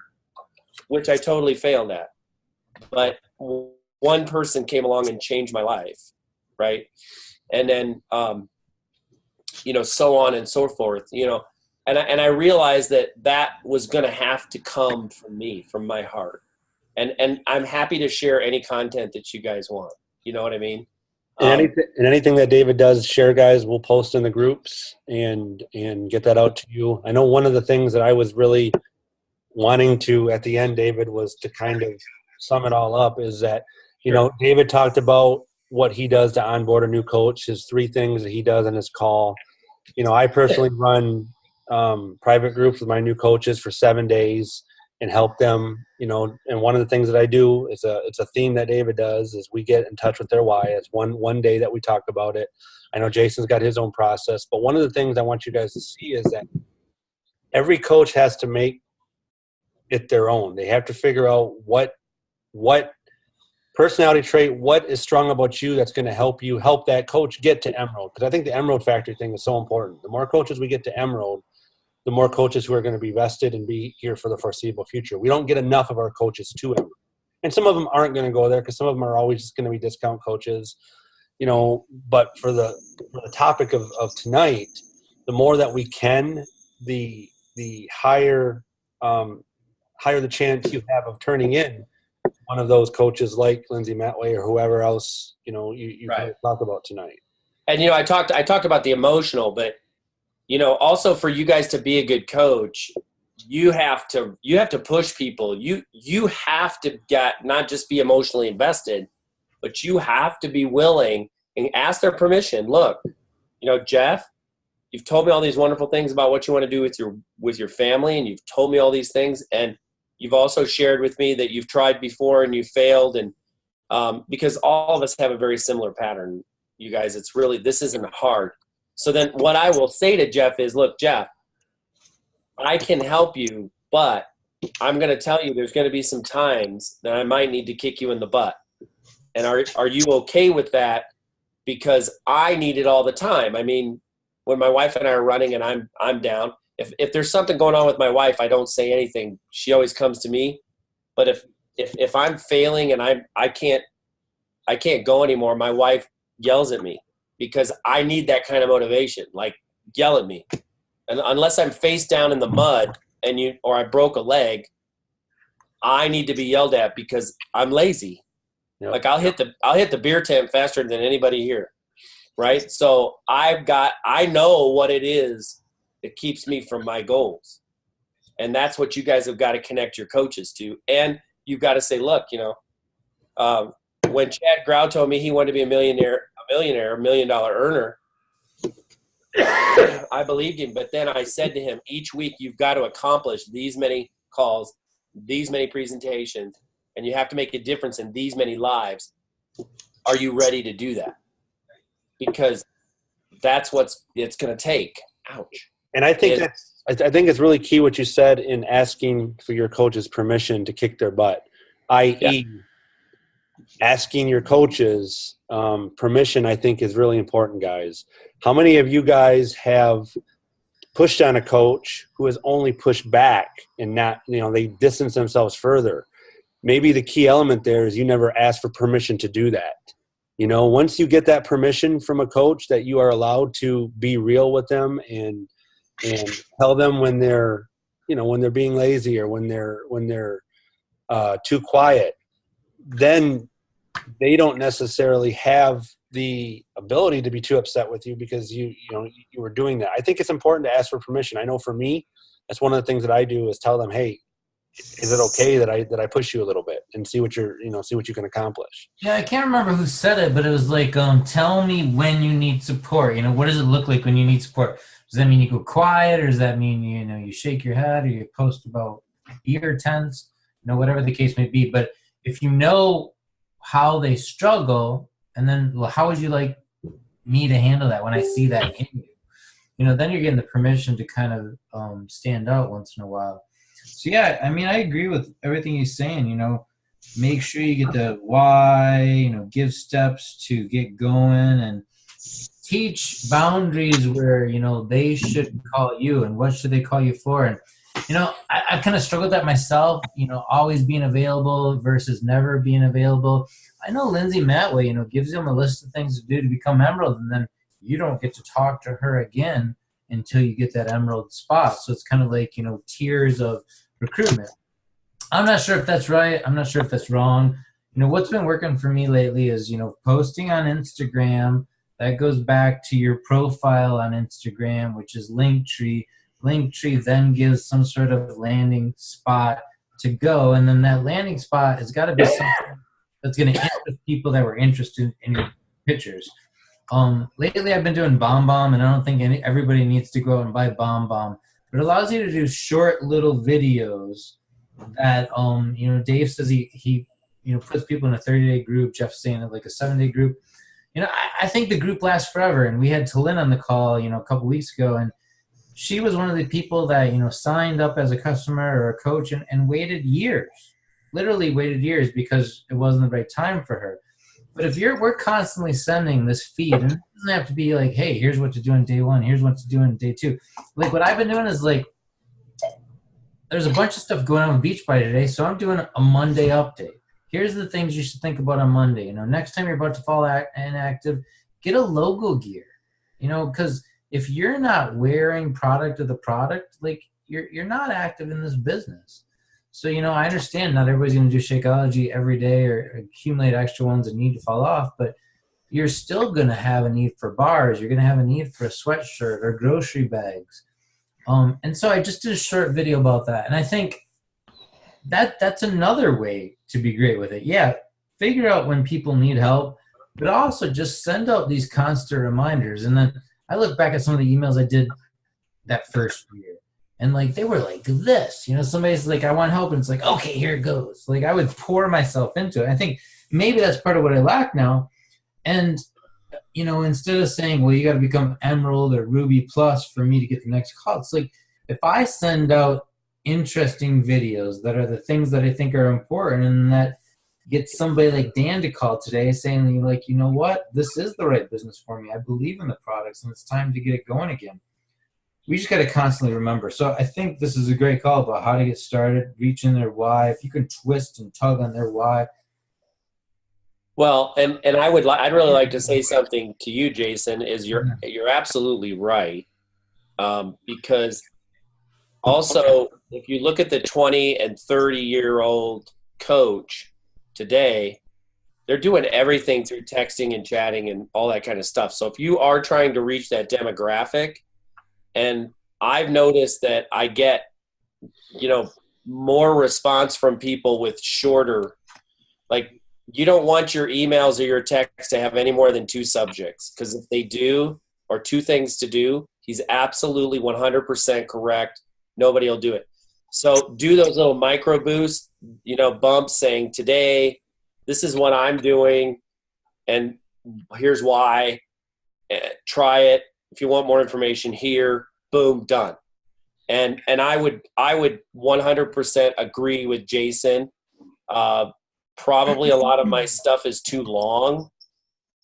which I totally failed at. But one person came along and changed my life, right? And then, so on and so forth, And I realized that was going to have to come from me, from my heart. And I'm happy to share any content that you guys want. You know what I mean? And anything that David does share, guys, we'll post in the groups and get that out to you. I know one of the things that I was really wanting to at the end, David, was to kind of sum it all up is that, David talked about what he does to onboard a new coach, his 3 things that he does on his call. I personally run private groups with my new coaches for 7 days and help them, and one of the things that I do, it's a theme that David does, is we get in touch with their why. It's one day that we talk about it. I know Jason's got his own process, but one of the things I want you guys to see is that every coach has to make it their own. They have to figure out what personality trait, what is strong about you that's going to help that coach get to Emerald. Because I think the Emerald Factory thing is so important. The more coaches we get to Emerald, the more coaches who are going to be vested and be here for the foreseeable future. We don't get enough of our coaches to Emerald. And some of them aren't going to go there because some of them are always just going to be discount coaches. But for the topic of tonight, the more that we can, the higher the chance you have of turning in one of those coaches like Lindsay Matway or whoever else, you right. talk about tonight. And, I talked about the emotional, but, also for you guys to be a good coach, you have to push people. You have to not just be emotionally invested, but you have to be willing and ask their permission. Look, Jeff, you've told me all these wonderful things about what you want to do with your family, and you've told me all these things, and you've also shared with me that you've tried before and you failed, and because all of us have a very similar pattern, you guys. It's really, this isn't hard. So then what I will say to Jeff is, look, Jeff, I can help you, but I'm going to tell you there's going to be some times that I might need to kick you in the butt. And are you okay with that? Because I need it all the time. I mean, when my wife and I are running and I'm down, if there's something going on with my wife, I don't say anything. She always comes to me. But if I'm failing and I can't go anymore, my wife yells at me because I need that kind of motivation. Like, yell at me. And unless I'm face down in the mud or I broke a leg, I need to be yelled at because I'm lazy. Yep. Like I'll hit the beer tent faster than anybody here. Right? So I know what it is that keeps me from my goals. And that's what you guys have got to connect your coaches to. And you've got to say, look, when Chad Grau told me he wanted to be a millionaire, $1 million earner, I believed him. But then I said to him, each week you've got to accomplish these many calls, these many presentations, and you have to make a difference in these many lives. Are you ready to do that? Because that's what it's going to take. Ouch. And I think it's really key what you said in asking for your coach's permission to kick their butt, i.e. asking your coaches permission. I think is really important, guys. How many of you guys have pushed on a coach who has only pushed back and not, they distance themselves further? Maybe the key element there is you never asked for permission to do that. Once you get that permission from a coach that you are allowed to be real with them and tell them when they're being lazy or when they're too quiet, then they don't necessarily have the ability to be too upset with you because you were doing that. I think it's important to ask for permission. I know for me, that's one of the things that I do is tell them, hey, is it okay that I push you a little bit and see what you can accomplish? Yeah, I can't remember who said it, but it was like, tell me when you need support. What does it look like when you need support? Does that mean you go quiet, or does that mean you shake your head, or you post about ear tense, whatever the case may be? But if you know how they struggle, and then how would you like me to handle that when I see that in you? then you're getting the permission to kind of stand out once in a while. So yeah, I mean, I agree with everything he's saying. Make sure you get the why. Give steps to get going, and teach boundaries where they should call you and what should they call you for. And I've kind of struggled with that myself. Always being available versus never being available. I know Lindsay Matway, gives them a list of things to do to become emerald, and then you don't get to talk to her again until you get that emerald spot. So it's kind of like tiers of recruitment. I'm not sure if that's right. I'm not sure if that's wrong. What's been working for me lately is posting on Instagram. That goes back to your profile on Instagram, which is Linktree. Linktree then gives some sort of landing spot to go, and then that landing spot has got to be something that's going to interest people that were interested in your pictures. Lately, I've been doing BombBomb, and I don't think everybody needs to go out and buy BombBomb, but it allows you to do short little videos that Dave says he puts people in a 30-day group. Jeff's saying it like a 7-day group. I think the group lasts forever, and we had Talin on the call, a couple weeks ago, and she was one of the people that, signed up as a customer or a coach and waited years, literally waited years because it wasn't the right time for her. But if we're constantly sending this feed, and it doesn't have to be like, hey, here's what to do on day 1, here's what to do on day 2. Like what I've been doing is like, there's a bunch of stuff going on with Beachbody today, so I'm doing a Monday update. Here's the things you should think about on Monday. Next time you're about to fall inactive, get a logo gear. Because if you're not wearing product of the product, like you're not active in this business. So, I understand not everybody's going to do Shakeology every day or accumulate extra ones that need to fall off, but you're still going to have a need for bars. You're going to have a need for a sweatshirt or grocery bags. And so I just did a short video about that. And I think that's another way to be great with it. Yeah, figure out when people need help, but also just send out these constant reminders. And then I look back at some of the emails I did that first year, and like they were like this. Somebody's like, I want help, and it's like, okay, here it goes. Like I would pour myself into it. I think maybe that's part of what I lack now. And instead of saying, well, you got to become Emerald or Ruby Plus for me to get the next call, it's like if I send out interesting videos that are the things that I think are important, and that gets somebody like Dan to call today saying, like, you know what, this is the right business for me. I believe in the products, and it's time to get it going again. We just got to constantly remember. So I think this is a great call about how to get started, reach in their why. If you can twist and tug on their why. Well, and I'd really like to say something to you, Jason. Is you're absolutely right, because also if you look at the 20 and 30-year-old coach today, they're doing everything through texting and chatting and all that kind of stuff. So if you are trying to reach that demographic, and I've noticed that I get, more response from people with shorter, like you don't want your emails or your text to have any more than 2 subjects, because if they do, or 2 things to do, he's absolutely 100% correct. Nobody will do it. So do those little micro boosts, bumps saying today, this is what I'm doing, and here's why. Try it. If you want more information here, boom, done. And I would 100% agree with Jason. Probably a lot of my stuff is too long.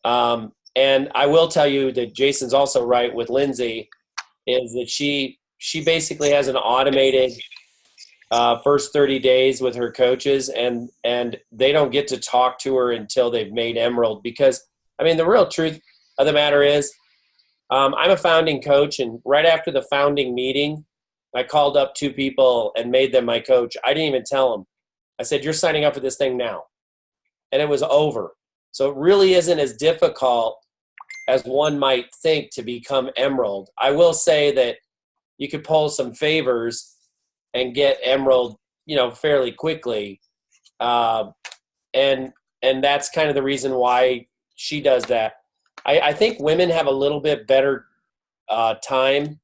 And I will tell you that Jason's also right with Lindsay, is that she basically has an automated first 30 days with her coaches, and they don't get to talk to her until they've made Emerald. Because, the real truth of the matter is, I'm a founding coach, and right after the founding meeting, I called up 2 people and made them my coach. I didn't even tell them. I said, you're signing up for this thing now. And it was over. So it really isn't as difficult as one might think to become Emerald. I will say that you could pull some favors and get Emerald, fairly quickly. And that's kind of the reason why she does that. I think women have a little bit better time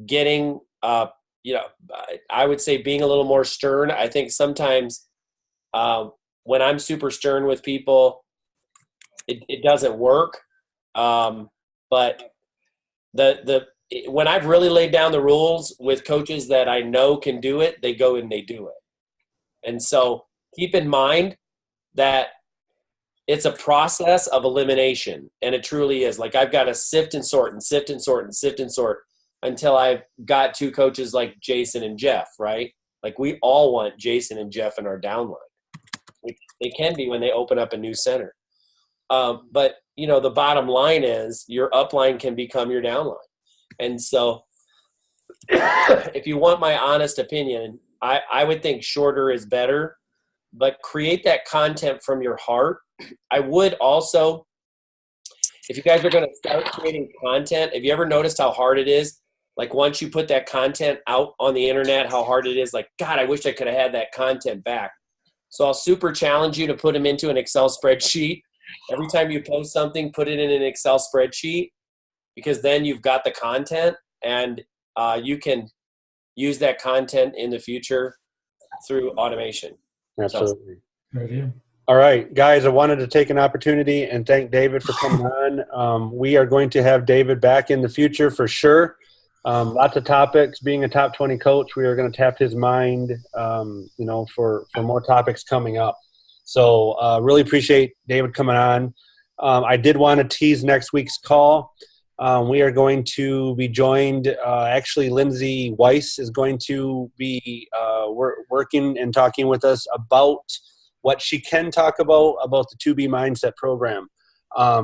getting, I would say being a little more stern. I think sometimes when I'm super stern with people, it doesn't work. But the when I've really laid down the rules with coaches that I know can do it, they go and they do it. And so keep in mind that it's a process of elimination, and it truly is. Like, I've got to sift and sort and sift and sort and sift and sort until I've got two coaches like Jason and Jeff, right? Like, we all want Jason and Jeff in our downline. They can be when they open up a new center. But, you know, the bottom line is your upline can become your downline. And so if you want my honest opinion, I would think shorter is better, but create that content from your heart. I would also, if you guys are going to start creating content, have you ever noticed how hard it is? Like, once you put that content out on the internet, how hard it is. Like, God, I wish I could have had that content back. So I'll super challenge you to put them into an Excel spreadsheet. Every time you post something, put it in an Excel spreadsheet, because then you've got the content, and you can use that content in the future through automation. Absolutely. So, all right, guys, I wanted to take an opportunity and thank David for coming on. We are going to have David back in the future for sure. Lots of topics. Being a top 20 coach, we are going to tap his mind, for more topics coming up. So really appreciate David coming on. I did want to tease next week's call. We are going to be joined. Actually, Lindsay Weiss is going to be working and talking with us about what she can talk about the 2B Mindset program.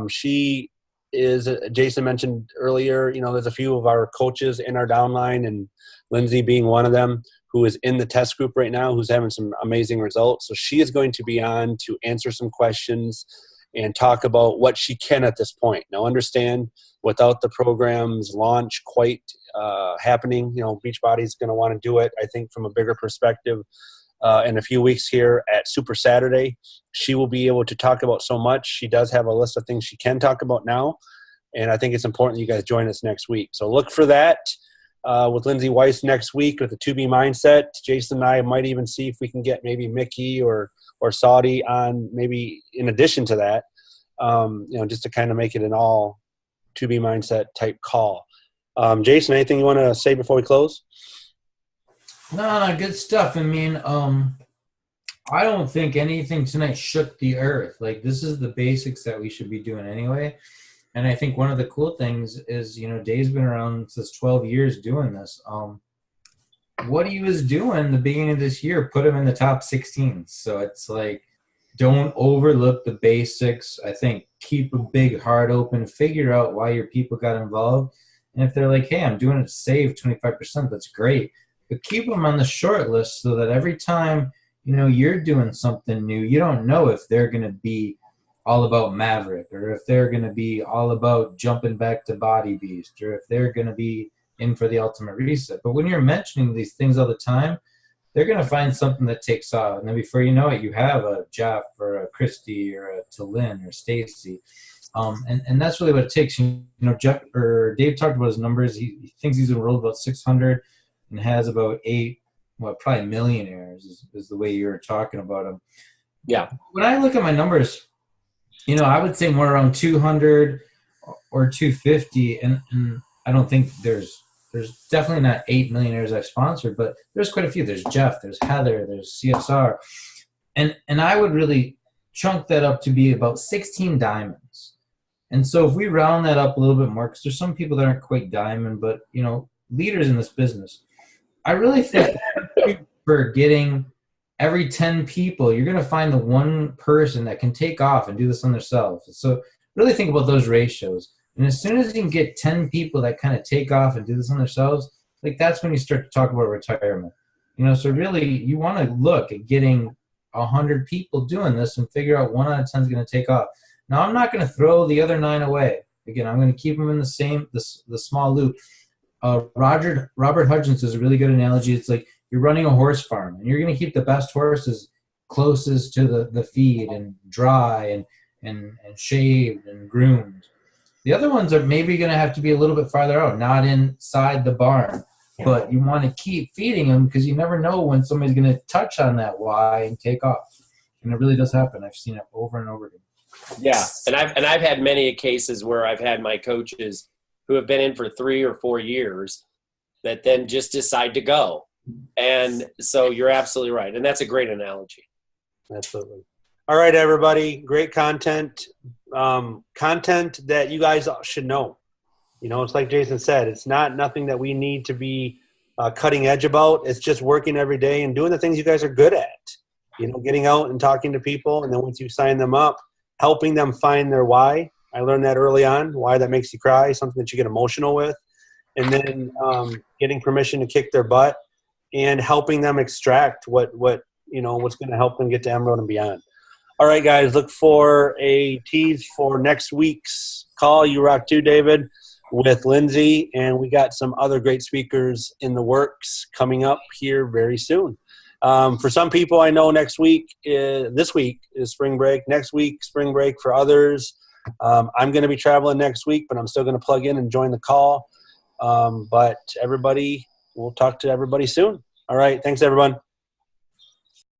She is, Jason mentioned earlier, there's a few of our coaches in our downline, and Lindsay being one of them, who is in the test group right now, who's having some amazing results. So she is going to be on to answer some questions and talk about what she can at this point. Now, understand, without the program's launch quite happening, Beachbody is going to want to do it, I think, from a bigger perspective. In a few weeks here at Super Saturday, she will be able to talk about so much. She does have a list of things she can talk about now, and I think it's important that you guys join us next week. So look for that with Lindsay Weiss next week with the 2B Mindset. Jason and I might even see if we can get maybe Mickey or Saudi on, maybe in addition to that, just to kind of make it an all 2B Mindset type call. Jason, anything you want to say before we close? No, good stuff. I mean, I don't think anything tonight shook the earth. Like, this is the basics that we should be doing anyway. And I think one of the cool things is, Dave's been around since 12 years doing this. What he was doing the beginning of this year put him in the top 16. So it's like, don't overlook the basics. I think keep a big heart open, figure out why your people got involved. And if they're like, hey, I'm doing it to save 25%, that's great. But keep them on the short list so that every time, you're doing something new, you don't know if they're going to be all about Maverick, or if they're going to be all about jumping back to Body Beast, or if they're going to be in for the ultimate reset. But when you're mentioning these things all the time, they're going to find something that takes off. And then before you know it, you have a Jeff or a Christy or a Talin or Stacy. And that's really what it takes. Jeff or Dave talked about his numbers. He thinks he's enrolled about 600 and has about probably millionaires is the way you were talking about them. Yeah. When I look at my numbers, I would say more around 200 or 250. And I don't think there's definitely not 8 millionaires I've sponsored, but there's quite a few. There's Jeff, there's Heather, there's CSR. And I would really chunk that up to be about 16 diamonds. And so if we round that up a little bit more, because there's some people that aren't quite diamond, but, leaders in this business, I really think for getting every 10 people, you're going to find the one person that can take off and do this on themselves. So really think about those ratios. And as soon as you can get 10 people that kind of take off and do this on themselves, like, that's when you start to talk about retirement. So really you want to look at getting 100 people doing this and figure out 1 out of 10 is going to take off. Now, I'm not going to throw the other 9 away. Again, I'm going to keep them in the small loop. Robert Hutchins is a really good analogy. It's like you're running a horse farm, and you're going to keep the best horses closest to the feed and dry and shaved and groomed. The other ones are maybe going to have to be a little bit farther out, not inside the barn. But you want to keep feeding them because you never know when somebody's going to touch on that Y and take off. And it really does happen. I've seen it over and over again. Yeah, and I've had many cases where I've had my coaches who have been in for 3 or 4 years that then just decide to go. And so you're absolutely right. And that's a great analogy. Absolutely. All right, everybody. Great content. Content that you guys should know. You know, it's like Jason said, it's nothing that we need to be cutting edge about. It's just working every day and doing the things you guys are good at. You know, getting out and talking to people, and then once you sign them up, helping them find their why. I learned that early on, why that makes you cry, something that you get emotional with. And then getting permission to kick their butt and helping them extract what's going to help them get to Emerald and beyond. All right, guys, look for a tease for next week's call. You rock too, David, with Lindsay. And we got some other great speakers in the works coming up here very soon. For some people, I know this week is spring break. Next week, spring break for others. I'm going to be traveling next week, but I'm still going to plug in and join the call. But everybody, we'll talk to everybody soon. All right. Thanks, everyone.